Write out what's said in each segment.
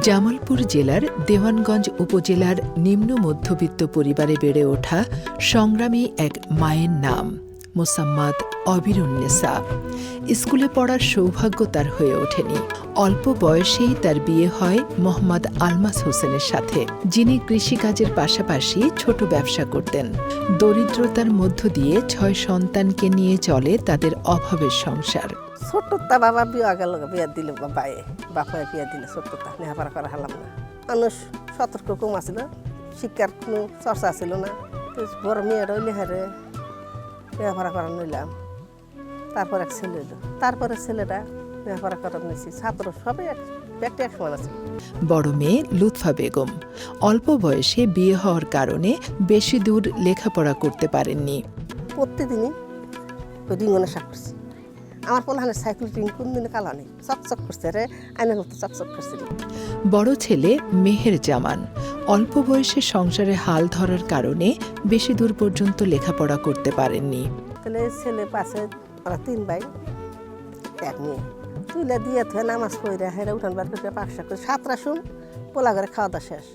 জামালপুর জেলার দেওয়ানগঞ্জ উপজেলার নিম্ন মধ্যবিত্ত পরিবারে বেড়ে ওঠা সংগ্রামী এক মায়ের নাম মোসাম্মাদ অবিরুন্নেসা। স্কুলে পড়ার সৌভাগ্য তার হয়ে ওঠেনি। অল্প বয়সেই তার বিয়ে হয় মোহাম্মদ আলমাস হোসেনের সাথে, যিনি কৃষিকাজের পাশাপাশি ছোট ব্যবসা করতেন। দরিদ্রতার মধ্য দিয়ে 6 সন্তানকে নিয়ে চলে তাদের অভাবের সংসার। ছোট্টটা বাবা বিয়া গেল, বিয়া দিল বাপায় বিয়া দিলে ছোট্টটা লেখাপড়া করা হলাম না। মানুষ সতর্ক কম আছিল, শিক্ষার কোনো চর্চা ছিল না। বড় মেয়ের ওই লেহারে লেখাপড়া করা নিলাম। তারপর এক ছেলে এলো, তারপরে ছেলেটা লেখাপড়া করা নিয়েছি। ছাত্র সবাই একটা এক সমান আছে। বড় মেয়ে লুৎফা বেগম অল্প বয়সে বিয়ে হওয়ার কারণে বেশি দূর লেখাপড়া করতে পারেননি। প্রতিদিনই ওই রিঙ্গনের শাক করছি। আমার পোলাহানের সাইকেল রিং কোন দিনে কালা নেই, চকচক করছে রে, আইনের মতো চকচক করছে। বড় ছেলে মেহের জামান অল্প বয়সে সংসারে হাল ধরার কারণে বেশি দূর পর্যন্ত লেখাপড়া করতে পারেননি। তাহলে ছেলে পাশে ওরা 3 ভাই 1 মেয়ে, তুইলা দিয়ে থে নামাজ পড়ে হেরা উঠান বার করে পাকশা করে 7টা শুন পোলা ঘরে খাওয়া দাওয়া শেষ।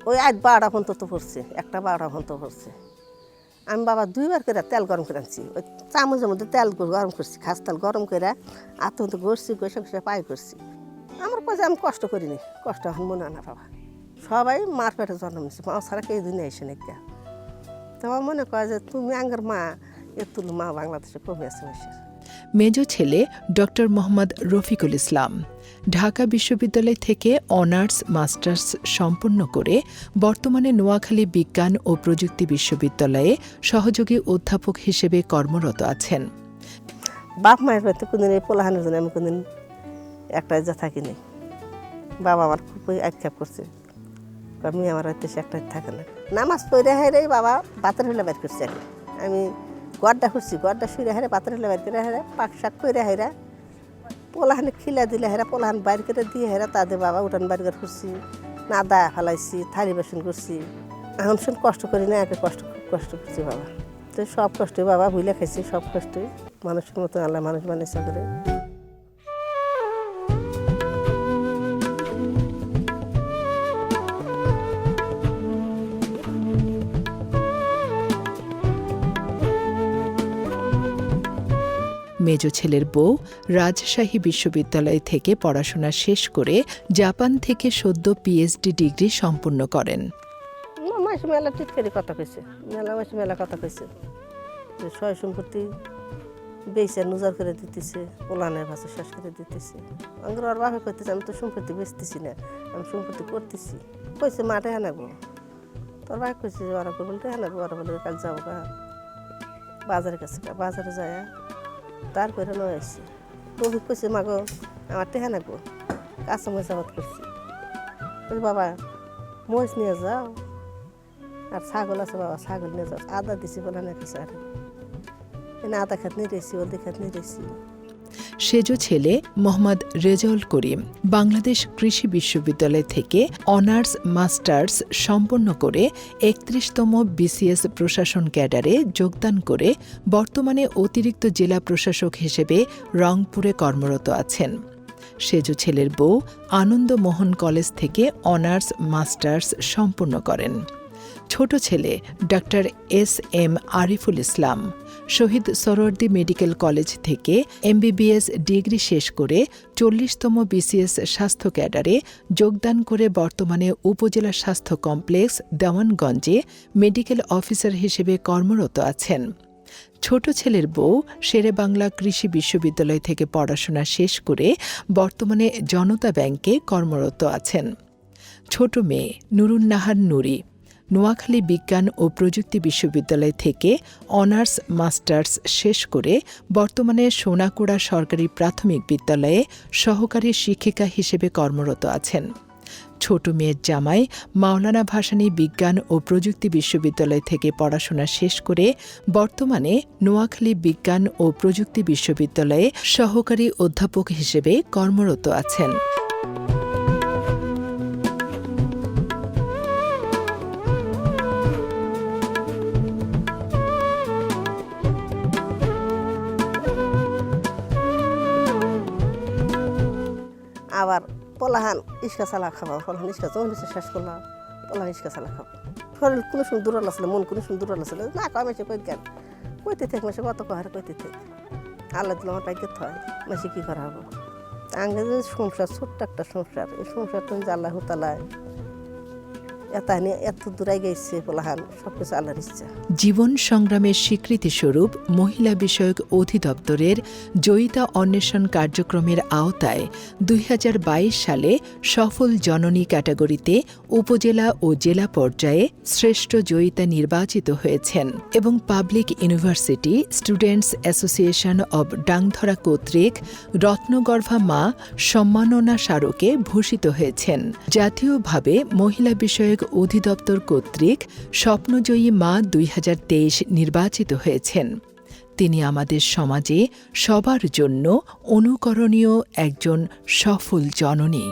ওই আজ 12টা পর্যন্ত তো পড়ছে, একটা 12টা পর্যন্ত পড়ছে। আমি বাবা 2 বার করে তেল গরম করে আনছি, ওই চামচের মধ্যে তেল গরম করছি, খাস তেল গরম করে আত্মন্ত ঘষছি, ঘষে ঘষে পাই করছি। আমার কাছে আমি কষ্ট করিনি, কষ্ট এখন মনে হয় না বাবা। সবাই মার পেটে জন্ম নিচ্ছে, মা ছাড়া কেউ দুনিয়া এসে নাকি। তোমার মনে করে যে তুমি আঙ্গের মা, এত মা বাংলাদেশে কমে আছে। মেজ ছেলে ডক্টর মোহাম্মদ রফিকুল ইসলাম ঢাকা বিশ্ববিদ্যালয় থেকে অনার্স মাস্টার্স সম্পন্ন করে বর্তমানে নোয়াখালী বিজ্ঞান ও প্রযুক্তি বিশ্ববিদ্যালয়ে সহযোগী অধ্যাপক হিসেবে কর্মরত আছেন। বাপ মায়ের বাড়িতে কোনদিন এই পোলাহানের জন্য আমি কোনদিন একটা যা থাকিনি। বাবা আমার খুবই আক্ষেপ করছে, মেয়ে আমার বাড়িতে সে একটাই থাকে না। নামাজ পড়ে হেরে বাবা বাতের হলে বাইর করছে। আমি গড়টা খুঁজছি, গড়টা শুয়ে হেরে বাতের হলে বাইর করে হেরে পাক শাক করে হেরা পোলাহানে খিলা দিলে হেরা পোলাহান বাইর করে দিয়ে হেরা তাদের বাবা উঠান বাইর করে খুঁজছি, নাদা ফেলাইছি, থালি বাসন করছি। এখন শুন কষ্ট করি না, একে কষ্ট করছি বাবা। তো সব কষ্টই বাবা ভুলে খাইছি, সব কষ্টই মানুষের মতো আল্লাহ মানুষ বানিয়েছে করে। মেজ ছেলের বউ রাজশাহী বিশ্ববিদ্যালয় থেকে পড়াশোনা শেষ করে জাপান থেকে সদ্য পিএইচডি ডিগ্রি সম্পন্ন করেন। মাসে মেলা টিটকারি কথা কইছে, মেলা কথা কইছে, সয় সম্পত্তি বেচে নজর করে দিতেছে, পোলানের ভাষা শেষ করে দিতেছে। আঙ্গুর আর বাপে কইতেছে আমি তো সম্পত্তি বেচতেছি না, আমি সম্পত্তি করতেছি। কইছে মাঠে হানাবো, তোর ভাই কইছে যে ওরা বলতে হানাবো, ওরা বলে কাল যাবো গা বাজারের কাছে, বাজারে যায় তারপরে নয় আসছি। রবি কইছে মাগো আমার টেহা নাগো, কাঁচা মরিচ আবাদ করছি। বাবা মরিচ নিয়ে যাও, আর ছাগল আছে বাবা ছাগল নিয়ে যাও। আদা দিছি বলে না কিছু, আর এনে আদা খাত নিয়ে রেছি, ওদের খাত নিয়ে রেছি। সেজ ছেলে মোহাম্মদ রেজাউল করিম বাংলাদেশ কৃষি বিশ্ববিদ্যালয় থেকে অনার্স মাস্টার্স সম্পন্ন করে 31তম বিসিএস প্রশাসন ক্যাডারে যোগদান করে বর্তমানে অতিরিক্ত জেলা প্রশাসক হিসেবে রংপুরে কর্মরত আছেন। সেজ ছেলের বউ আনন্দমোহন কলেজ থেকে অনার্স মাস্টার্স সম্পন্ন করেন। ছোট ছেলে doctor SM. Ariful Islam Shaheed Suhrawardy medical college থেকে এমবিবিএস ডিগ্রি শেষ করে 40তম বিসিএস স্বাস্থ্য ক্যাডারে যোগদান করে বর্তমানে উপজেলা স্বাস্থ্য কমপ্লেক্স দেওয়ানগঞ্জে মেডিকেল অফিসার হিসেবে কর্মরত আছেন। ছোট ছেলের বউ শেরেবাংলা কৃষি বিশ্ববিদ্যালয় থেকে পড়াশোনা শেষ করে বর্তমানে জনতা ব্যাংকে কর্মরত আছেন। ছোট মেয়ে নুরুন্নাহার নুরি নোয়াখালী বিজ্ঞান ও প্রযুক্তি বিশ্ববিদ্যালয় থেকে অনার্স মাস্টার্স শেষ করে বর্তমানে সোনাকুড়া সরকারি প্রাথমিক বিদ্যালয়ে সহকারী শিক্ষিকা হিসেবে কর্মরত আছেন। ছোট মেয়ের জামাই মাওলানা ভাসানী বিজ্ঞান ও প্রযুক্তি বিশ্ববিদ্যালয় থেকে পড়াশোনা শেষ করে বর্তমানে নোয়াখালী বিজ্ঞান ও প্রযুক্তি বিশ্ববিদ্যালয়ে সহকারী অধ্যাপক হিসেবে কর্মরত আছেন। আবার পোলাহান ইস্কা চালা খাবা, পোলাহান ইস্কা যখন শেষ করলাম পোলাহান ইস্কা চালা খাবো। শরীর কোনো সময় দূরাল আসলে, মন কোনো সময় দূরাল আসলে না কয় মাসে কই জ্ঞান কইতে থাক, মাসে কত কহার কইতে থাক। আল্লাহ দিল আমার পাইকে হয়, মাসে কী করা হবো। আগে যে সংসার, ছোট্ট একটা সংসার, এই সংসারটা যে আল্লাহ তালায় এত দূরাই গেছে পোলাহান, সব কিছু আল্লাহর ইচ্ছা। জীবন সংগ্রামের স্বীকৃতিস্বরূপ মহিলা বিষয়ক অধিদপ্তরের জয়িতা অন্বেষণ কার্যক্রমের আওতায় ২০২২ সালে সফল জননী ক্যাটাগরিতে উপজেলা ও জেলা পর্যায়ে শ্রেষ্ঠ জয়িতা নির্বাচিত হয়েছেন এবং public university students association of Dangdhara কর্তৃক রত্নগর্ভা মা সম্মাননা স্মারকে ভূষিত হয়েছেন। জাতীয়ভাবে মহিলা বিষয়ক অধিদপ্তর কর্তৃক স্বপ্নজয়ী মা ২০২৩ নির্বাচিত হয়েছেন। তিনি আমাদের সমাজে সবার জন্য অনুকরণীয় একজন সফল জননী।